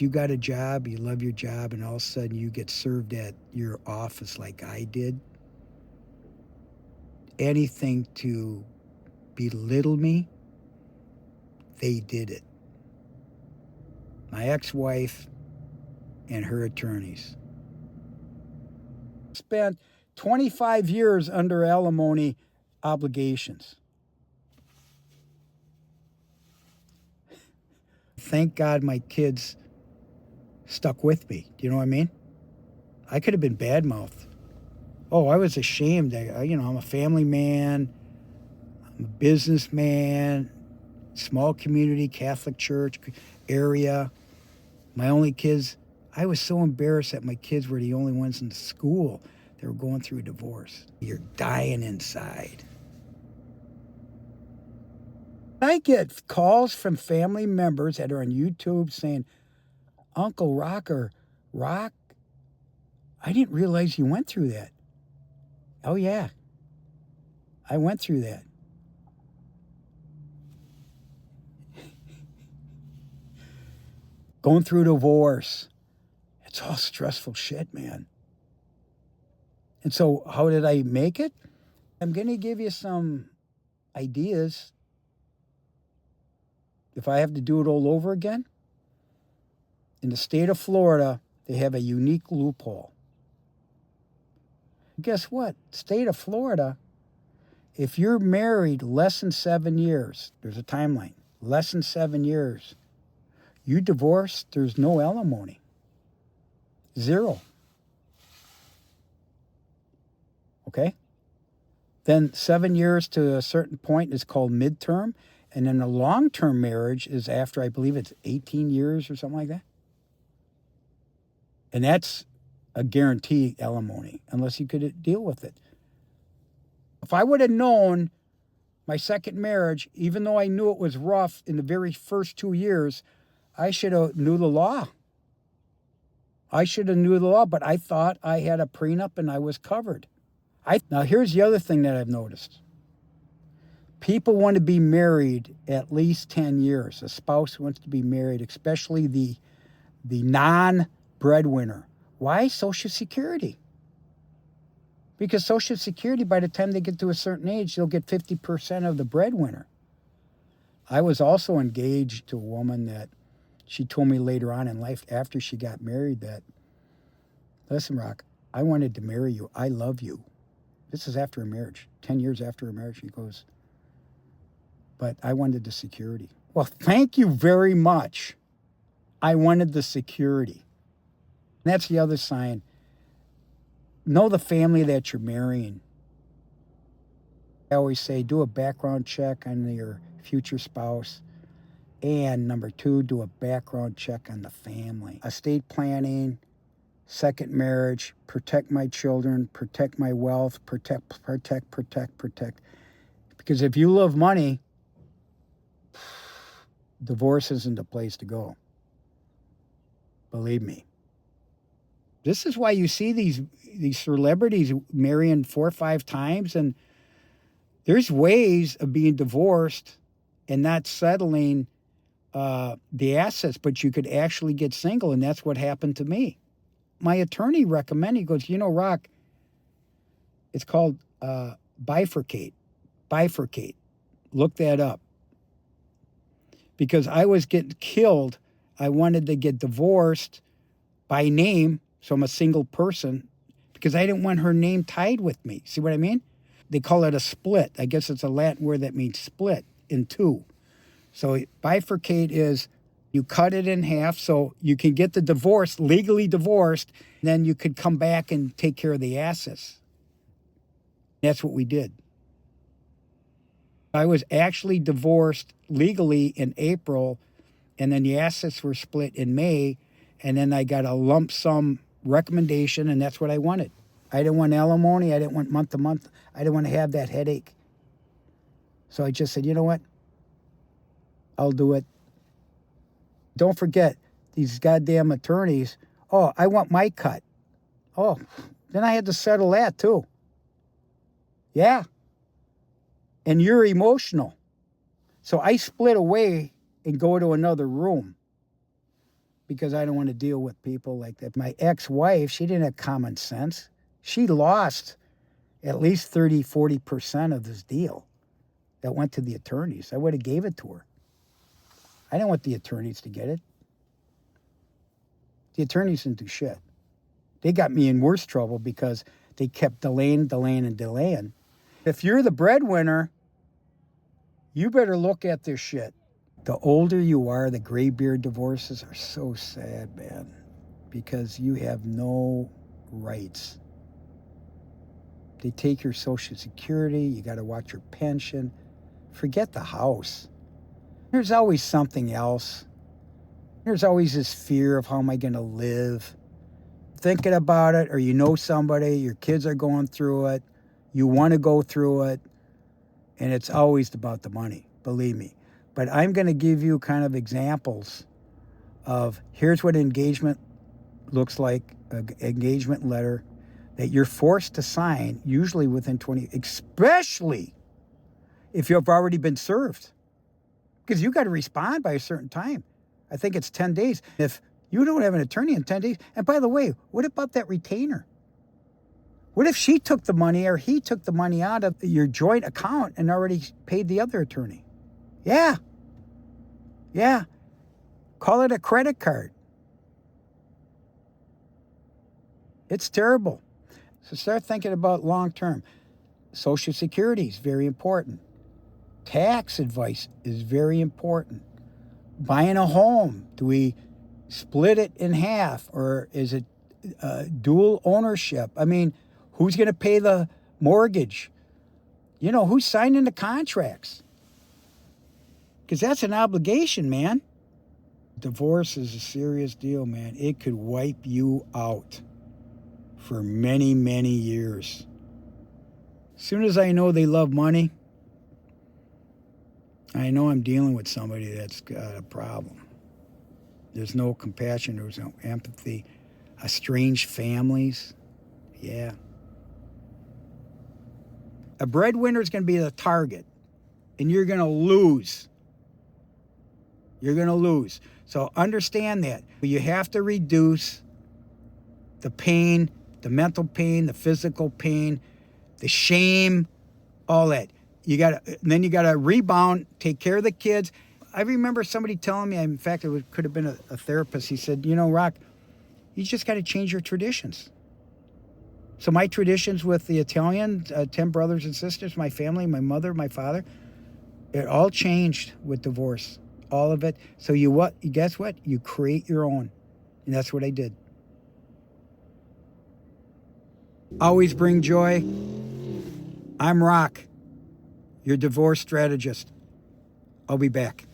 If you got a job, you love your job, and all of a sudden you get served at your office like I did, anything to belittle me, they did it. My ex-wife and her attorneys spent 25 years under alimony obligations. Thank God my kids stuck with me. Do you know what I mean? I could have been bad-mouthed. Oh, I was ashamed. I'm a family man. I'm a businessman. Small community, Catholic church area. My only kids, I was so embarrassed that my kids were the only ones in school that were going through a divorce. You're dying inside. I get calls from family members that are on YouTube saying, Uncle Rocker, Rock, I didn't realize you went through that. Oh, yeah, I went through that. Going through divorce. It's all stressful shit, man. And so how did I make it? I'm going to give you some ideas. If I have to do it all over again, in the state of Florida, they have a unique loophole. Guess what? State of Florida, if you're married less than 7 years, there's a timeline, less than 7 years, you divorce, there's no alimony. Zero. Okay? Then 7 years to a certain point is called midterm. And then a long-term marriage is after, I believe it's 18 years or something like that. And that's a guarantee alimony, unless you could deal with it. If I would have known my second marriage, even though I knew it was rough in the very first 2 years, I should have knew the law. But I thought I had a prenup and I was covered. Now, here's the other thing that I've noticed. People want to be married at least 10 years. A spouse wants to be married, especially the non-breadwinner. Why? Social Security. Because Social Security, by the time they get to a certain age, they'll get 50% of the breadwinner. I was also engaged to a woman that she told me later on in life, after she got married, that, listen, Rock, I wanted to marry you. I love you. This is after a marriage, 10 years after a marriage. She goes, but I wanted the security. Well, thank you very much. I wanted the security. And that's the other sign. Know the family that you're marrying. I always say, do a background check on your future spouse. And number 2, do a background check on the family. Estate planning, second marriage, protect my children, protect my wealth, protect. Because if you love money, divorce isn't the place to go. Believe me. This is why you see these celebrities marrying 4 or 5 times, and there's ways of being divorced and not settling the assets, but you could actually get single, and that's what happened to me. My attorney recommended, he goes, Rock, it's called bifurcate. Bifurcate. Look that up. Because I was getting killed. I wanted to get divorced by name, so I'm a single person, because I didn't want her name tied with me. See what I mean? They call it a split. I guess it's a Latin word that means split in 2. So bifurcate is you cut it in half so you can get the divorce, legally divorced, then you could come back and take care of the assets. That's what we did. I was actually divorced legally in April, and then the assets were split in May, and then I got a lump sum recommendation, and that's what I wanted. I didn't want alimony. I didn't want month to month. I didn't want to have that headache. So I just said, you know what? I'll do it. Don't forget, these goddamn attorneys, oh, I want my cut. Oh, then I had to settle that too. Yeah. And you're emotional. So I split away and go to another room because I don't want to deal with people like that. My ex-wife, she didn't have common sense. She lost at least 30-40% of this deal that went to the attorneys. I would have gave it to her. I didn't want the attorneys to get it. The attorneys didn't do shit. They got me in worse trouble because they kept delaying. If you're the breadwinner, you better look at this shit. The older you are, the graybeard divorces are so sad, man, because you have no rights. They take your Social Security. You got to watch your pension. Forget the house. There's always something else. There's always this fear of how am I going to live? Thinking about it, or you know somebody, your kids are going through it, you want to go through it, and it's always about the money, believe me. But I'm going to give you kind of examples of here's what engagement looks like, an engagement letter that you're forced to sign, usually within 20, especially if you've already been served. Because you got to respond by a certain time. I think it's 10 days. If you don't have an attorney in 10 days, and by the way, what about that retainer? What if she took the money or he took the money out of your joint account and already paid the other attorney? Yeah. Call it a credit card. It's terrible. So start thinking about long term. Social Security is very important. Tax advice is very important. Buying a home, do we split it in half, or is it dual ownership? I mean, who's going to pay the mortgage? You know, who's signing the contracts? Because that's an obligation, man. Divorce is a serious deal, man. It could wipe you out for many, many years. As soon as I know they love money, I know I'm dealing with somebody that's got a problem. There's no compassion, there's no empathy. Estranged families, yeah. A breadwinner is going to be the target, and you're going to lose. You're going to lose. So understand that. You have to reduce the pain, the mental pain, the physical pain, the shame, all that. Then you got to rebound, take care of the kids. I remember somebody telling me, in fact, it could have been a therapist. He said, you know, Rock, you just got to change your traditions. So my traditions with the Italian, 10 brothers and sisters, my family, my mother, my father, it all changed with divorce. All of it. So guess what? You create your own. And that's what I did. Always bring joy. I'm Rock, your divorce strategist. I'll be back.